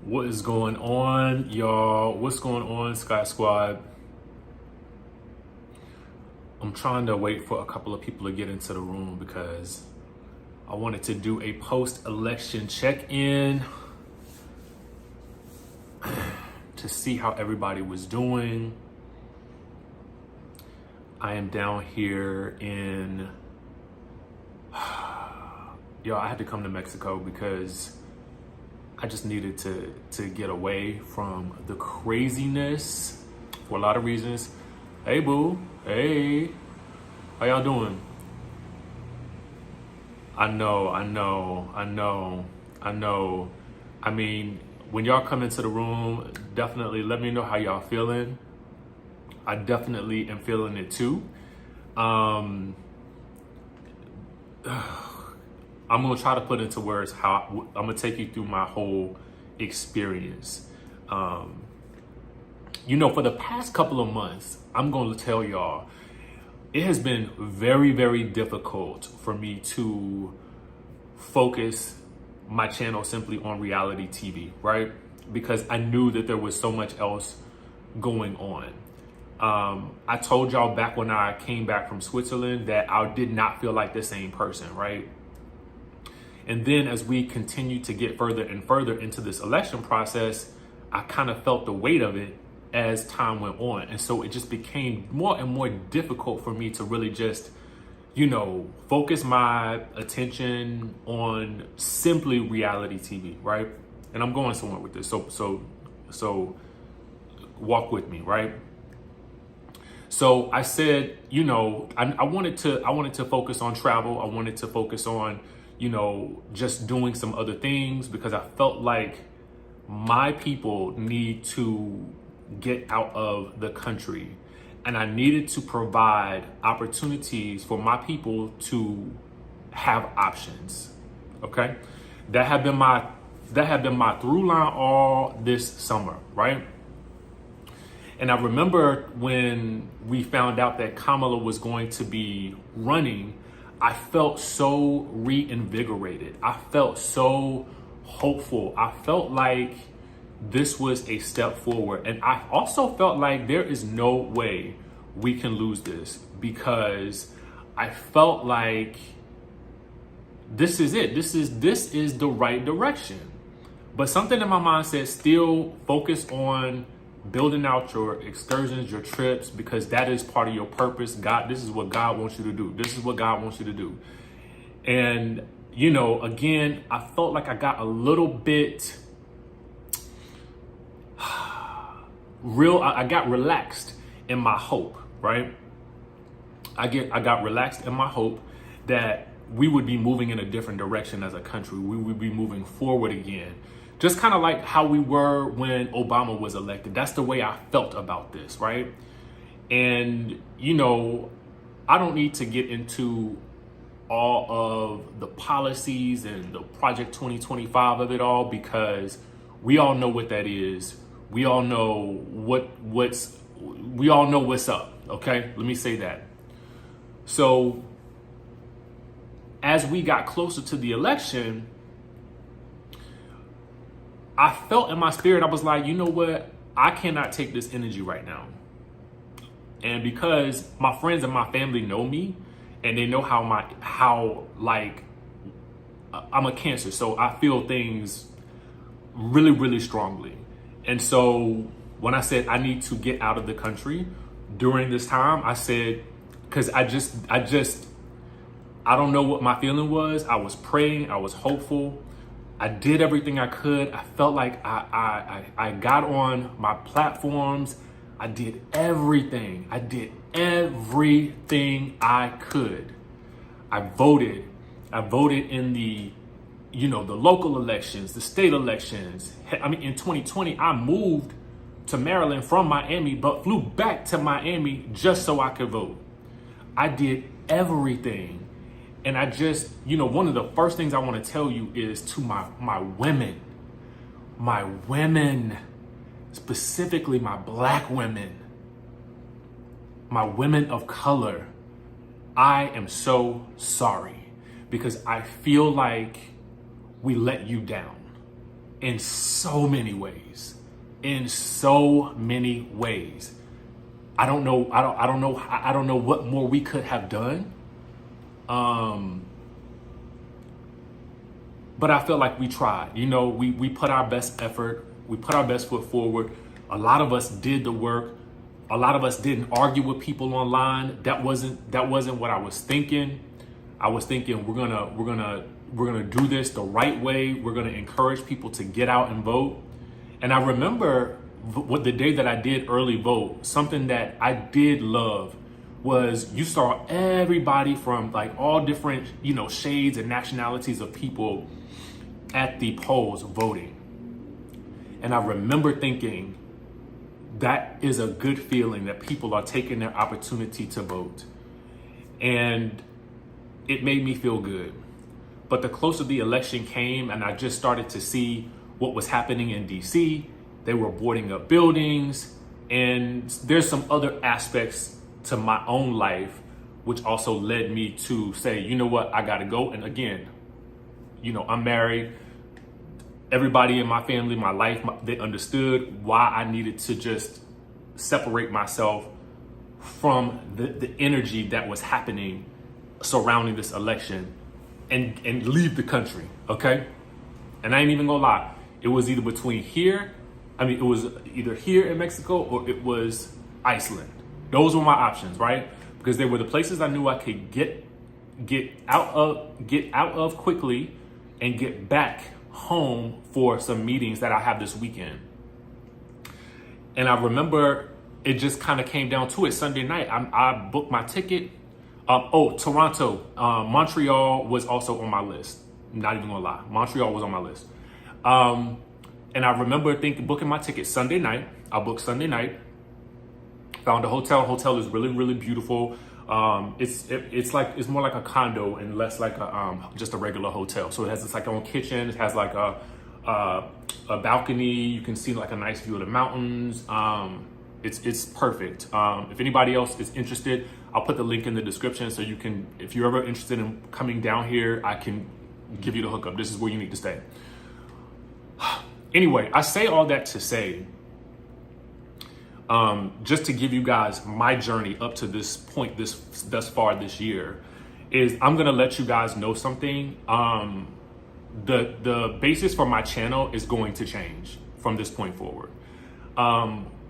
What is going on, y'all? What's going on, Sky Squad? I'm trying to wait for a couple of people to get into the room because I wanted to do a post-election check-in to see how everybody was doing. I am down here in, y'all, I had to come to Mexico because I just needed to get away from the craziness for a lot of reasons. Hey, boo. Hey. How y'all doing? I know. I mean, when y'all come into the room, definitely let me know how y'all feeling. I definitely am feeling it too. I'm gonna try to put into words how I'm gonna take you through my whole experience. For the past couple of months, I'm gonna tell y'all, it has been very, very difficult for me to focus my channel simply on reality TV, right? Because I knew that there was so much else going on. I told y'all back when I came back from Switzerland that I did not feel like the same person, right? And then as we continued to get further and further into this election process, I kind of felt the weight of it as time went on. And so it just became more and more difficult for me to really just, focus my attention on simply reality TV, right? And I'm going somewhere with this. So walk with me, right? So I said, I wanted to focus on travel. I wanted to focus on, just doing some other things because I felt like my people need to get out of the country and I needed to provide opportunities for my people to have options. Okay. That had been my through line all this summer, right? And I remember when we found out that Kamala was going to be running, I felt so reinvigorated. I felt so hopeful. I felt like this was a step forward. And I also felt like there is no way we can lose this because I felt like this is it. This is the right direction. But something in my mind said still focus on building out your excursions, your trips, because that is part of your purpose. God, this is what God wants you to do. This is what God wants you to do. And, again, I felt like I got a little bit I got relaxed in my hope, right? I got relaxed in my hope that we would be moving in a different direction as a country. We would be moving forward again. Just kind of like how we were when Obama was elected. That's the way I felt about this, right? And, I don't need to get into all of the policies and the Project 2025 of it all because we all know what that is. We all know what's up, okay? Let me say that. So as we got closer to the election, I felt in my spirit, I was like, you know what? I cannot take this energy right now. And because my friends and my family know me and they know I'm a Cancer. So I feel things really, really strongly. And so when I said I need to get out of the country during this time, I said, because I don't know what my feeling was. I was praying. I was hopeful. I did everything I could. I felt like I got on my platforms. I did everything. I could. I voted. I voted in the local elections, the state elections. I mean, in 2020, I moved to Maryland from Miami, but flew back to Miami just so I could vote. I did everything. And I just, one of the first things I want to tell you is to my women, specifically my Black women, my women of color, I am so sorry because I feel like we let you down in so many ways. In so many ways. I don't know what more we could have done. But I feel like we tried. You know, we put our best effort. We put our best foot forward. A lot of us did the work. A lot of us didn't argue with people online. That wasn't what I was thinking. I was thinking we're gonna do this the right way. We're gonna encourage people to get out and vote. And I remember what the day that I did early vote, something that I did love was you saw everybody from like all different, you know, shades and nationalities of people at the polls voting. And I remember thinking that is a good feeling that people are taking their opportunity to vote. And it made me feel good. But the closer the election came and I just started to see what was happening in DC, they were boarding up buildings, and there's some other aspects to my own life which also led me to say, you know what, I gotta go. And again, you know, I'm married. Everybody in my family, my life, they understood why I needed to just separate myself from the energy that was happening surrounding this election and leave the country, okay? And I ain't even gonna lie, it was either between here, it was either here in Mexico or it was Iceland. Those were my options, right? Because they were the places I knew I could get out of quickly and get back home for some meetings that I have this weekend. And I remember it just kind of came down to it. Sunday night, I booked my ticket. Toronto, Montreal was also on my list. I'm not even gonna lie, Montreal was on my list. And I remember booking my ticket Sunday night. I booked Sunday night. Found a hotel. Hotel is really, really beautiful. It's more like a condo and less like just a regular hotel. So it has this like own kitchen. It has like a balcony. You can see like a nice view of the mountains. It's perfect. If anybody else is interested, I'll put the link in the description so you can, if you're ever interested in coming down here, I can give you the hookup. This is where you need to stay. Anyway, I say all that to say, just to give you guys my journey up to this point, thus far this year, is I'm gonna let you guys know something. The basis for my channel is going to change from this point forward.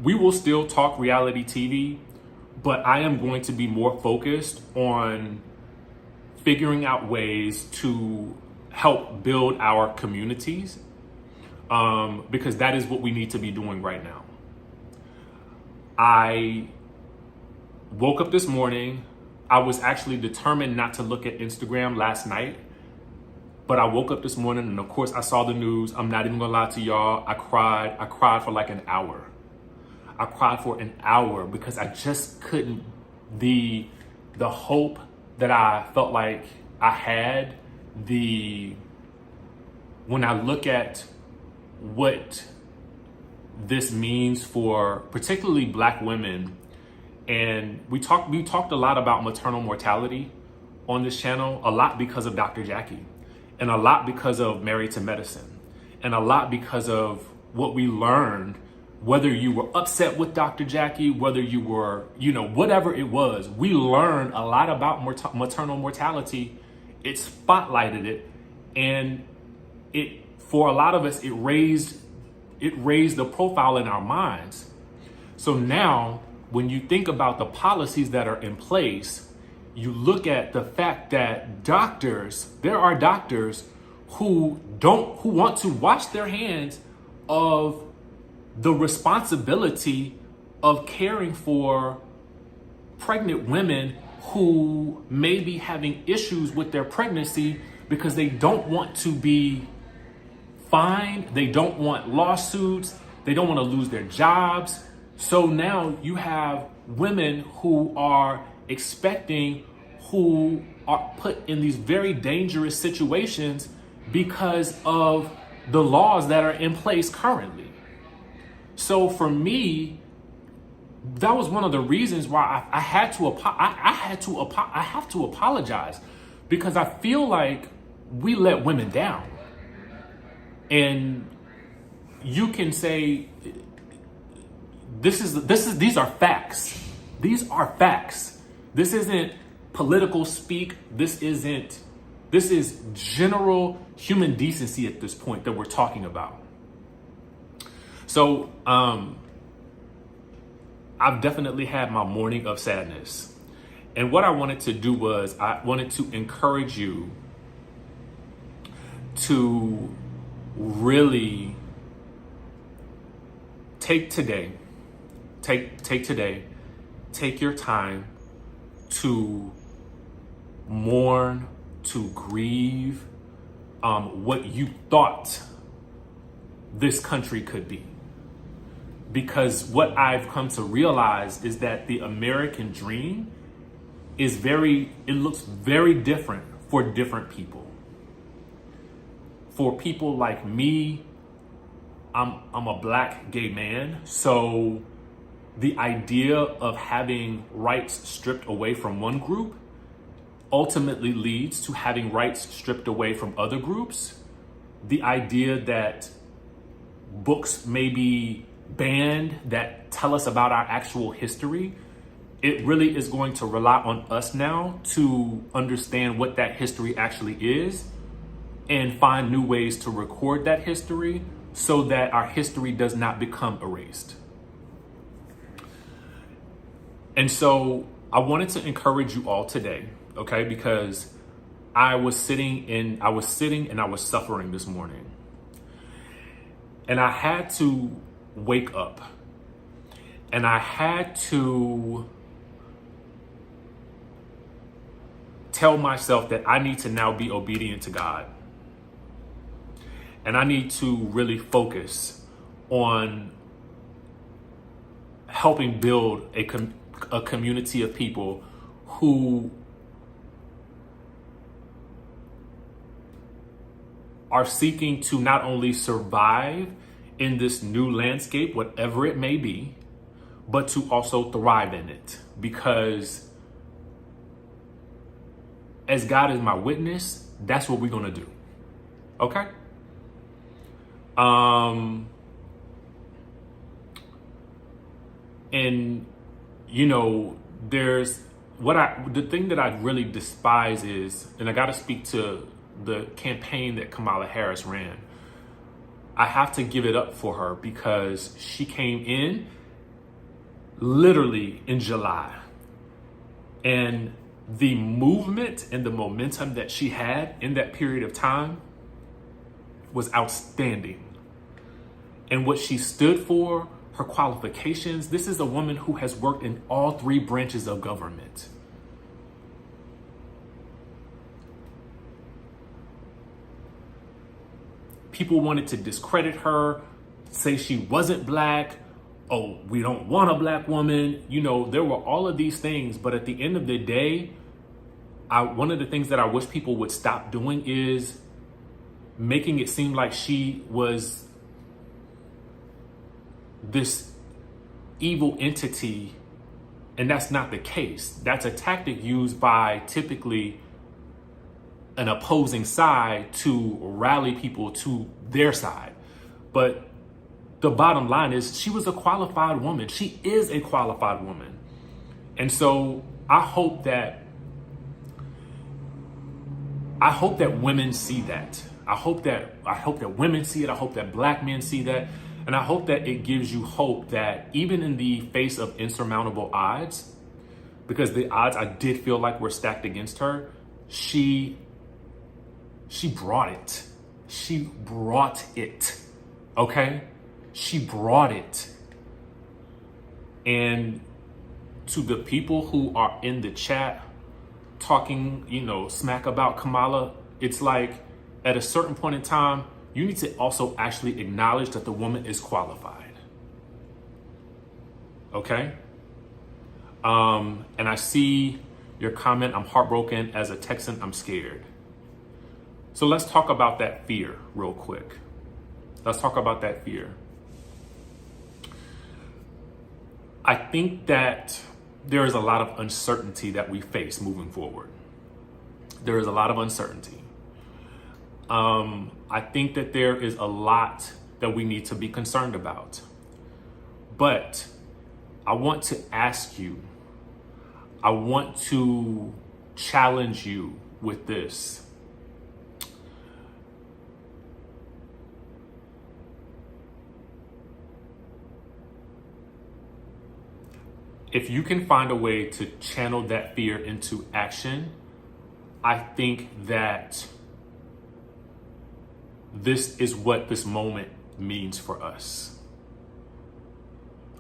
We will still talk reality TV, but I am going to be more focused on figuring out ways to help build our communities, because that is what we need to be doing right now. I woke up this morning. I was actually determined not to look at Instagram last night, but I woke up this morning and of course I saw the news. I'm not even gonna lie to y'all. I cried for like an hour. I cried for an hour because I just couldn't, the hope that I felt like I had, when I look at what this means for particularly Black women, and we talked a lot about maternal mortality on this channel, a lot because of Dr. Jackie, and a lot because of Married to Medicine, and a lot because of what we learned, whether you were upset with Dr. Jackie, whether you were, whatever it was, we learned a lot about maternal mortality. It spotlighted it, and for a lot of us, it raised the profile in our minds. So now, when you think about the policies that are in place, you look at the fact that there are doctors who want to wash their hands of the responsibility of caring for pregnant women who may be having issues with their pregnancy because they don't want to be fined, they don't want lawsuits, they don't want to lose their jobs. So now you have women who are expecting, who are put in these very dangerous situations because of the laws that are in place currently. So for me, that was one of the reasons why I have to apologize, because I feel like we let women down. And you can say these are facts. These are facts. This isn't political speak. This is general human decency at this point that we're talking about. So I've definitely had my morning of sadness. And what I wanted to do was I wanted to encourage you to really take today, take your time to mourn, to grieve what you thought this country could be. Because what I've come to realize is that the American dream is it looks very different for different people. For people like me, I'm a black gay man, so the idea of having rights stripped away from one group ultimately leads to having rights stripped away from other groups. The idea that books may be banned that tell us about our actual history, it really is going to rely on us now to understand what that history actually is and find new ways to record that history so that our history does not become erased. And so I wanted to encourage you all today, okay? Because I was sitting and I was suffering this morning. And I had to wake up. And I had to tell myself that I need to now be obedient to God. And I need to really focus on helping build a community of people who are seeking to not only survive in this new landscape, whatever it may be, but to also thrive in it. Because as God is my witness, that's what we're going to do. Okay? And you know, the thing that I really despise is, and I got to speak to the campaign that Kamala Harris ran. I have to give it up for her because she came in literally in July. And the movement and the momentum that she had in that period of time was outstanding. And what she stood for, her qualifications, this is a woman who has worked in all three branches of government. People wanted to discredit her, say she wasn't black. Oh, we don't want a black woman. You know, there were all of these things. But at the end of the day, one of the things that I wish people would stop doing is making it seem like she was this evil entity. And that's not the case. That's a tactic used by typically an opposing side to rally people to their side. But the bottom line is she was a qualified woman. She is a qualified woman. And so I hope that women see that. I hope that women see it. I hope that black men see that. And I hope that it gives you hope that even in the face of insurmountable odds, because the odds I did feel like were stacked against her, she brought it. She brought it. Okay? She brought it. And to the people who are in the chat talking, smack about Kamala, it's like at a certain point in time, you need to also actually acknowledge that the woman is qualified. Okay? And I see your comment, I'm heartbroken. As a Texan, I'm scared. So let's talk about that fear real quick. Let's talk about that fear. I think that there is a lot of uncertainty that we face moving forward. There is a lot of uncertainty. I think that that we need to be concerned about. But I want to ask you, I want to challenge you with this. If you can find a way to channel that fear into action, I think that this is what this moment means for us.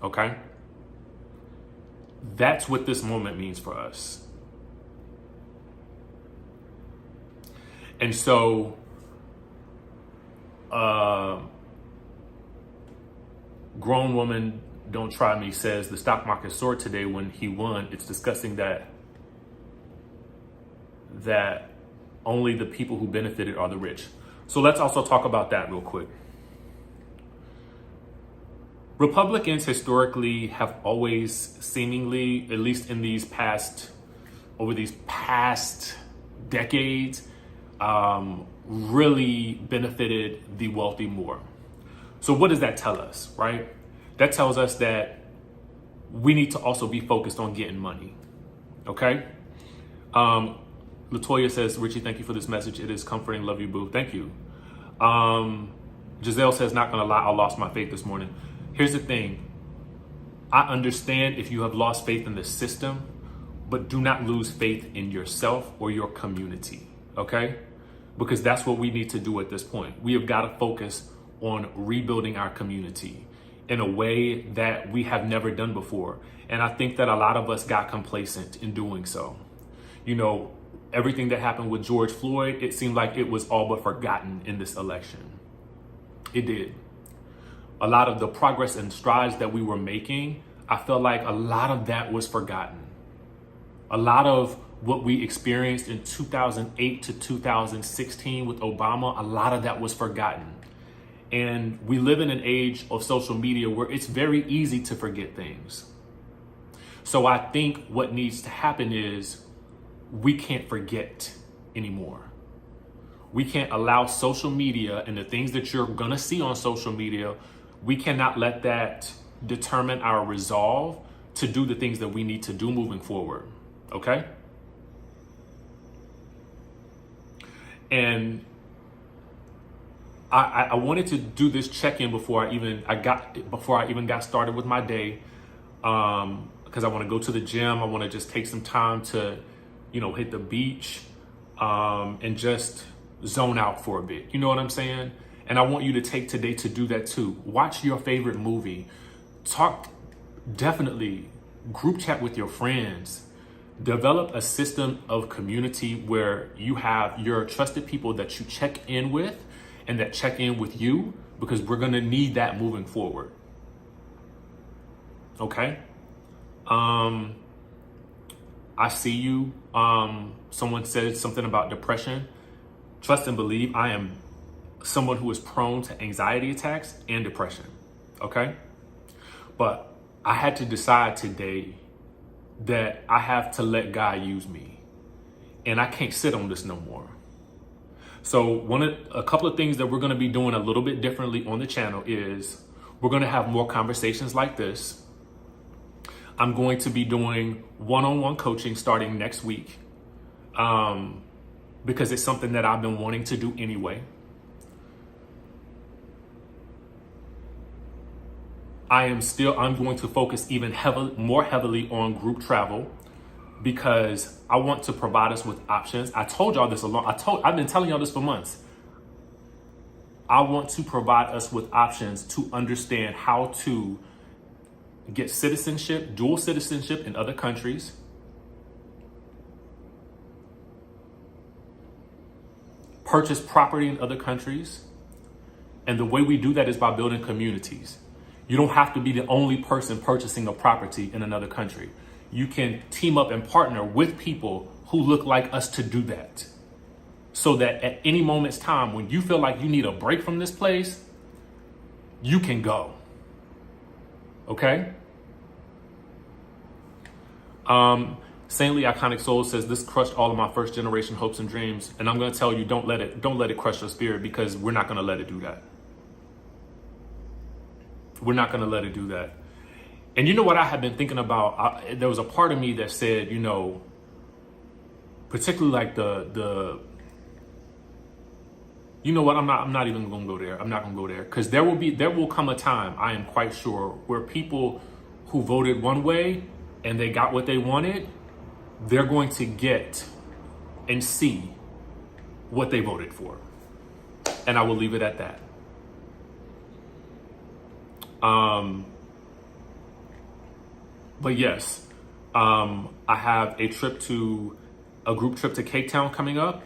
Okay? That's what this moment means for us. And so, grown woman Don't Try Me says the stock market soared today when he won. It's disgusting that only the people who benefited are the rich. So let's also talk about that real quick. Republicans historically have always seemingly, at least in over these past decades, really benefited the wealthy more. So what does that tell us, right? That tells us that we need to also be focused on getting money, okay? Latoya says, Richie, thank you for this message. It is comforting. Love you, boo. Thank you. Giselle says, not gonna lie, I lost my faith this morning. Here's the thing. I understand if you have lost faith in the system, but do not lose faith in yourself or your community, okay? Because that's what we need to do at this point. We have got to focus on rebuilding our community in a way that we have never done before. And I think that a lot of us got complacent in doing so. You know, everything that happened with George Floyd, it seemed like it was all but forgotten in this election. It did. A lot of the progress and strides that we were making, I felt like a lot of that was forgotten. A lot of what we experienced in 2008 to 2016 with Obama, a lot of that was forgotten. And we live in an age of social media where it's very easy to forget things. So I think what needs to happen is we can't forget anymore. We can't allow social media and the things that you're gonna see on social media, we cannot let that determine our resolve to do the things that we need to do moving forward, okay? And I wanted to do this check-in before I even got started with my day, because I want to go to the gym. I want to just take some time to, hit the beach, and just zone out for a bit. You know what I'm saying? And I want you to take today to do that too. Watch your favorite movie. Definitely group chat with your friends. Develop a system of community where you have your trusted people that you check in with and that check in with you, because we're gonna need that moving forward. Okay? I see you. Someone said something about depression. Trust and believe, I am someone who is prone to anxiety attacks and depression. Okay? But I had to decide today that I have to let God use me, and I can't sit on this no more. So a couple of things that we're going to be doing a little bit differently on the channel is we're going to have more conversations like this. I'm going to be doing one-on-one coaching starting next week, because it's something that I've been wanting to do anyway. I'm going to focus even more heavily on group travel, because I want to provide us with options. I told y'all this I've been telling y'all this for months. I want to provide us with options to understand how to get citizenship, dual citizenship in other countries, purchase property in other countries. And the way we do that is by building communities. You don't have to be the only person purchasing a property in another country. You can team up and partner with people who look like us to do that. So that at any moment's time, when you feel like you need a break from this place, you can go. Okay? Saintly Iconic Soul says, this crushed all of my first generation hopes and dreams. And I'm going to tell you, don't let it crush your spirit, because we're not going to let it do that. We're not going to let it do that. And you know what I have been thinking about? There was a part of me that said, you know, particularly like you know what? I'm not even going to go there. I'm not going to go there, because there will come a time, I am quite sure, where people who voted one way and they got what they wanted, they're going to get and see what they voted for. And I will leave it at that. But yes, I have a group trip to Cape Town coming up.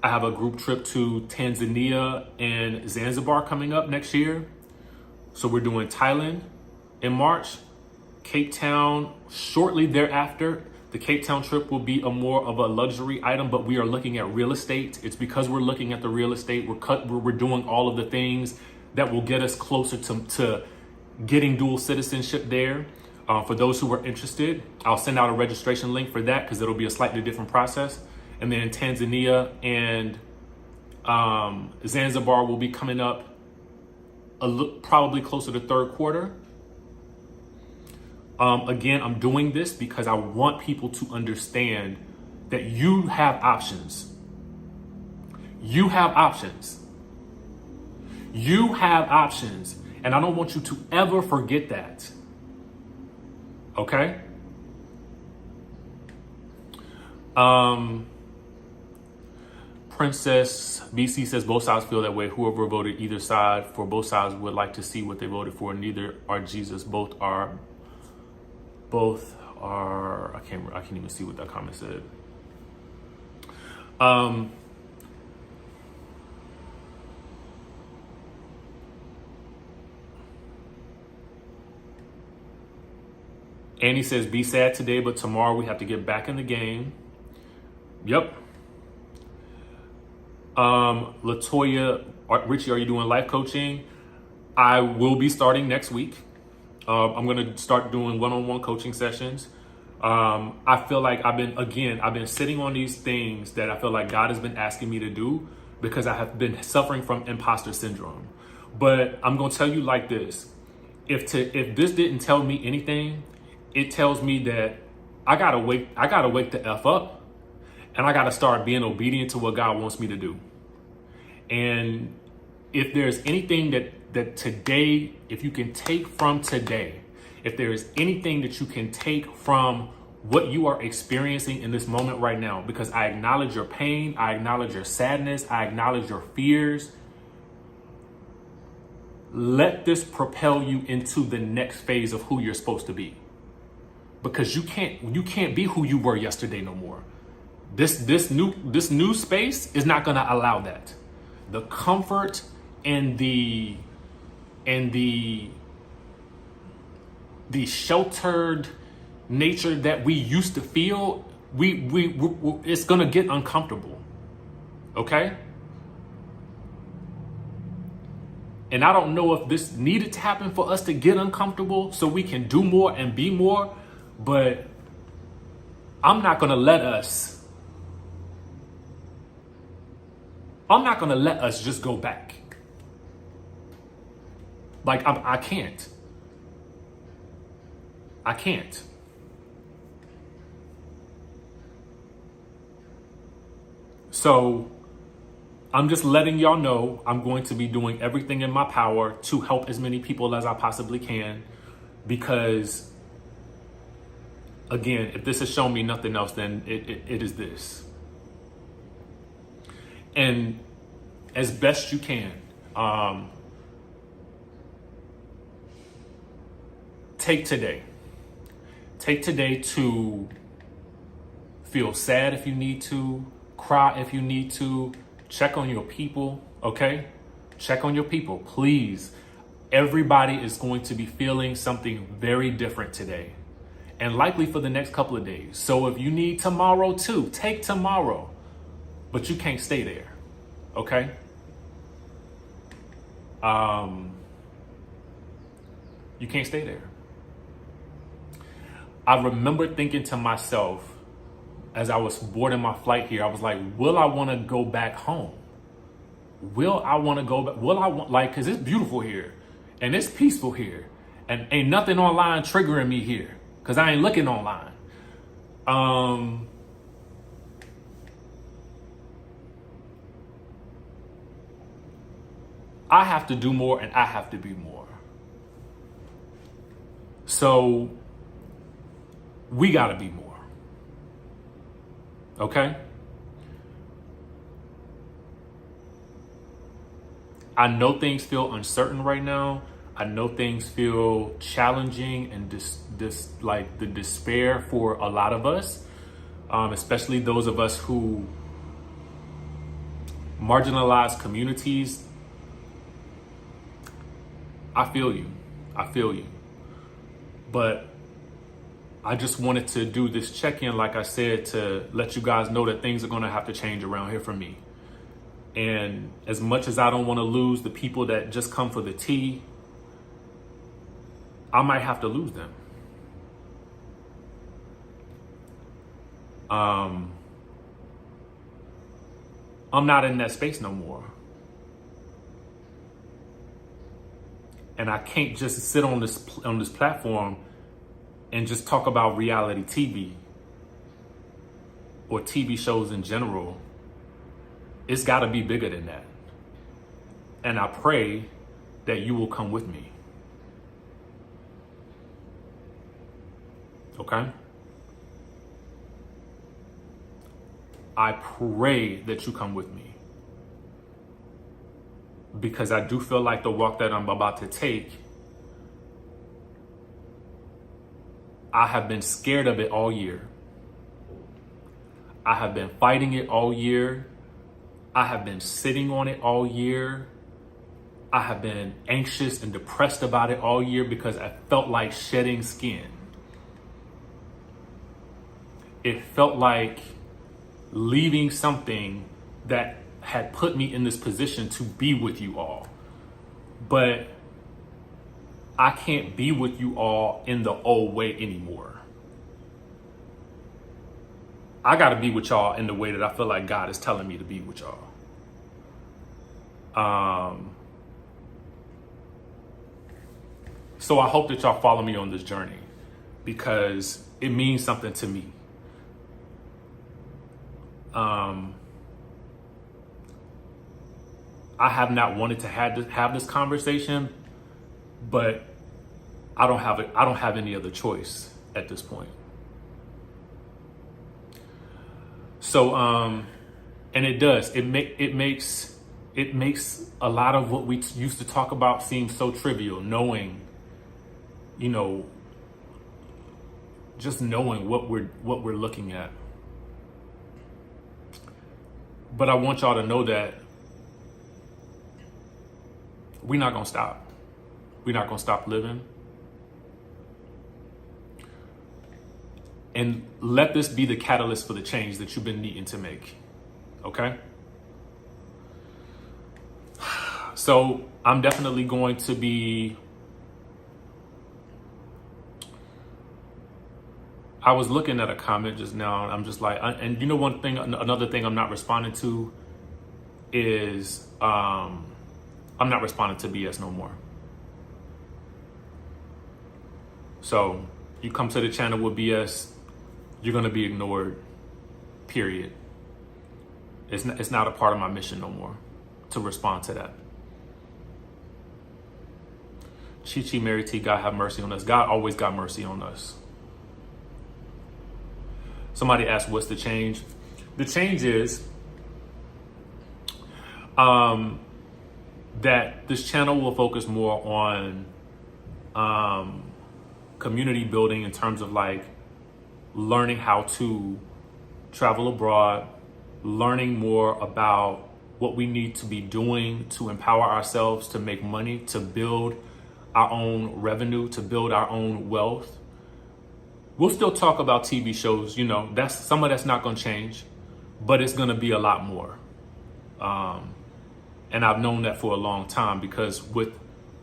I have a group trip to Tanzania and Zanzibar coming up next year. So we're doing Thailand in March, Cape Town shortly thereafter. The Cape Town trip will be more of a luxury item, but we are looking at real estate. It's because we're looking at the real estate. We're doing all of the things that will get us closer to getting dual citizenship there. For those who are interested, I'll send out a registration link for that, because it'll be a slightly different process. And then Tanzania and Zanzibar will be coming up probably closer to third quarter. Again, I'm doing this because I want people to understand that you have options. You have options. You have options. And I don't want you to ever forget that. Okay? Princess BC says both sides feel that way. Whoever voted either side for both sides would like to see what they voted for. Neither are Jesus. Both are. I can't even see what that comment said. Annie says, be sad today, but tomorrow we have to get back in the game. Yep. Latoya, Richie, are you doing life coaching? I will be starting next week. I'm going to start doing one-on-one coaching sessions. I feel like I've been sitting on these things that I feel like God has been asking me to do, because I have been suffering from imposter syndrome. But I'm going to tell you like this. If this didn't tell me anything, it tells me that I gotta wake the F up, and I gotta start being obedient to what God wants me to do. And if there's anything that today, if you can take from today, if there is anything that you can take from what you are experiencing in this moment right now, because I acknowledge your pain, I acknowledge your sadness, I acknowledge your fears. Let this propel you into the next phase of who you're supposed to be. Because you can't be who you were yesterday no more. This new space is not gonna allow that. The comfort and the sheltered nature that we used to feel, it's gonna get uncomfortable. Okay? And I don't know if this needed to happen for us to get uncomfortable so we can do more and be more, but I'm not gonna let us just go back. Like, I can't. So I'm just letting y'all know I'm going to be doing everything in my power to help as many people as I possibly can, because again, if this has shown me nothing else, then it is this. And as best you can, take today to feel sad if you need to, cry if you need to, check on your people, okay? Check on your people, please. Everybody is going to be feeling something very different today, and likely for the next couple of days. So if you need tomorrow too, take tomorrow, but you can't stay there, okay? You can't stay there. I remember thinking to myself as I was boarding my flight here, I was like, will I want to go back home? Will I want to go back? Will I want, like, because it's beautiful here. and it's peaceful here, and ain't nothing online triggering me here because I ain't looking online. I have to do more and I have to be more. So we got to be more. Okay? I know things feel uncertain right now. I know things feel challenging and like the despair for a lot of us, especially those of us who marginalized communities. I feel you. I feel you. But I just wanted to do this check-in, like I said, to let you guys know that things are going to have to change around here for me. And as much as I don't want to lose the people that just come for the tea, I might have to lose them. I'm not in that space no more. And I can't just sit on this platform and just talk about reality TV or TV shows in general. It's got to be bigger than that. And I pray that you will come with me. Okay? I pray that you come with me. Because I do feel like the walk that I'm about to take, I have been scared of it all year. I have been fighting it all year. I have been sitting on it all year. I have been anxious and depressed about it all year because I felt like shedding skin. It felt like leaving something that had put me in this position to be with you all. But I can't be with you all in the old way anymore. I got to be with y'all in the way that I feel like God is telling me to be with y'all. So I hope that y'all follow me on this journey because it means something to me. I have not wanted to have this conversation, but I don't have any other choice at this point. So, and it does. It makes a lot of what we used to talk about seem so trivial. Knowing, just knowing what we're looking at. But I want y'all to know that we're not gonna stop. We're not gonna stop living. And let this be the catalyst for the change that you've been needing to make. Okay? So I'm definitely going to be, I was looking at a comment just now and I'm just like, and you know, another thing I'm not responding to is, I'm not responding to BS no more. So you come to the channel with BS, you're going to be ignored, period. It's not a part of my mission no more to respond to that. Chi Mary T, God have mercy on us. God always got mercy on us. Somebody asked, what's the change? The change is that this channel will focus more on community building in terms of like learning how to travel abroad, learning more about what we need to be doing to empower ourselves to make money, to build our own revenue, to build our own wealth. We'll still talk about TV shows, that's some of that's not going to change, but it's going to be a lot more. And I've known that for a long time because with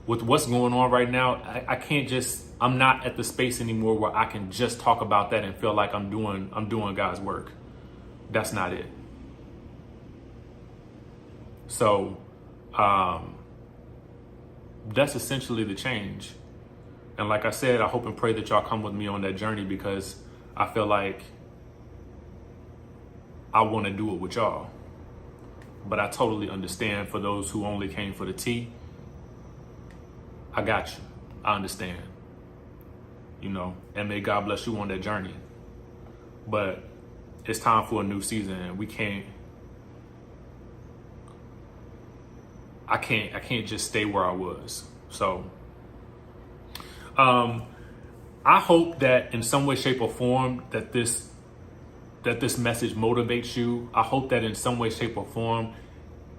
what's going on right now, I can't I'm not at the space anymore where I can just talk about that and feel like I'm doing God's work. That's not it. So, don't that's essentially the change. And like I said, I hope and pray that y'all come with me on that journey, because I feel like I want to do it with y'all. But I totally understand for those who only came for the tea. I got you. I understand. You know, and may God bless you on that journey. But it's time for a new season, and I can't just stay where I was. So I hope that in some way, shape, or form that this message motivates you. I hope that in some way, shape, or form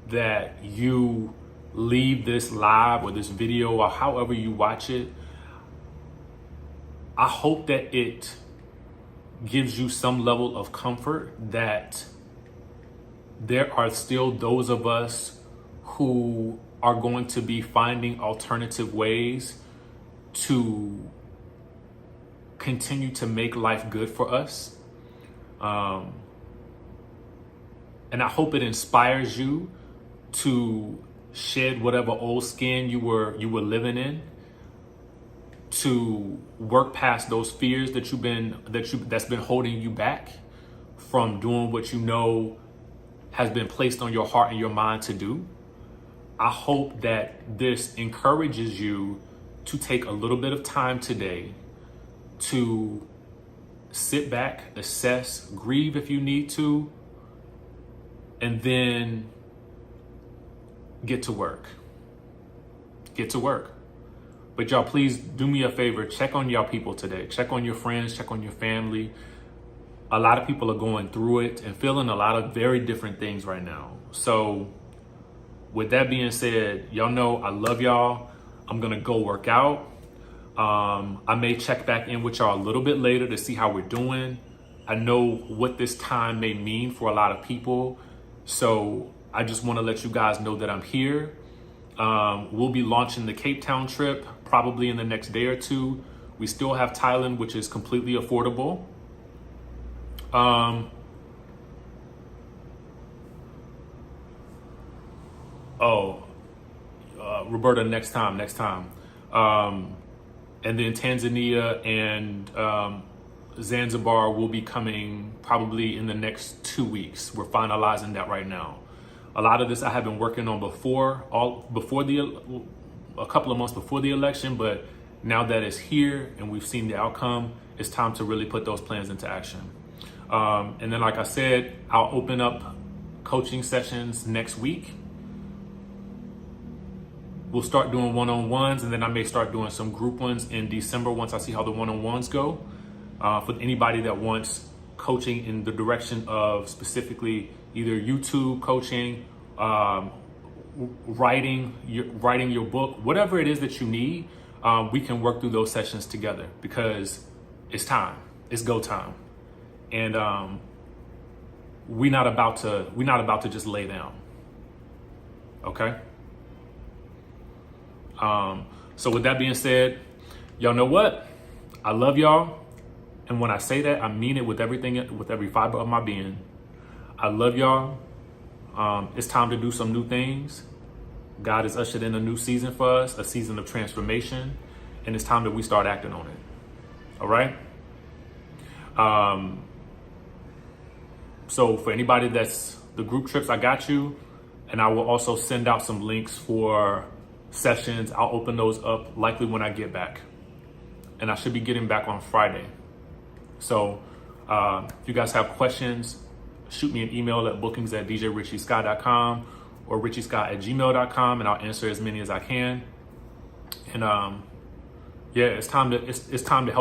that you leave this live or this video or however you watch it. I hope that it gives you some level of comfort that there are still those of us who are going to be finding alternative ways to continue to make life good for us. And I hope it inspires you to shed whatever old skin you were living in, to work past those fears that's been holding you back from doing what you know has been placed on your heart and your mind to do. I hope that this encourages you to take a little bit of time today to sit back, assess, grieve if you need to, and then get to work. Get to work. But y'all, please do me a favor. Check on y'all people today. Check on your friends. Check on your family. A lot of people are going through it and feeling a lot of very different things right now. So with that being said, y'all know I love y'all. I'm going to go work out. I may check back in with y'all a little bit later to see how we're doing. I know what this time may mean for a lot of people. So I just want to let you guys know that I'm here. We'll be launching the Cape Town trip probably in the next day or two. We still have Thailand, which is completely affordable. Roberta, next time. And then Tanzania and Zanzibar will be coming probably in the next 2 weeks. We're finalizing that right now. A lot of this I have been working on a couple of months before the election, but now that it's here and we've seen the outcome, it's time to really put those plans into action. And then, like I said, I'll open up coaching sessions next week. We'll start doing one-on-ones, and then I may start doing some group ones in December once I see how the one-on-ones go. For anybody that wants coaching in the direction of specifically either YouTube coaching, writing your book, whatever it is that you need, we can work through those sessions together, because it's time. It's go time. And we're not about to just lay down. Okay? So with that being said, y'all know what? I love y'all. And when I say that, I mean it with everything, with every fiber of my being. I love y'all. It's time to do some new things. God has ushered in a new season for us, a season of transformation, and it's time that we start acting on it. All right? So for anybody that's the group trips, I got you. And I will also send out some links for sessions. I'll open those up likely when I get back. And I should be getting back on Friday. So if you guys have questions, shoot me an email at bookings@djrichieskye.com or richieskye@gmail.com, and I'll answer as many as I can. And yeah, it's time to help.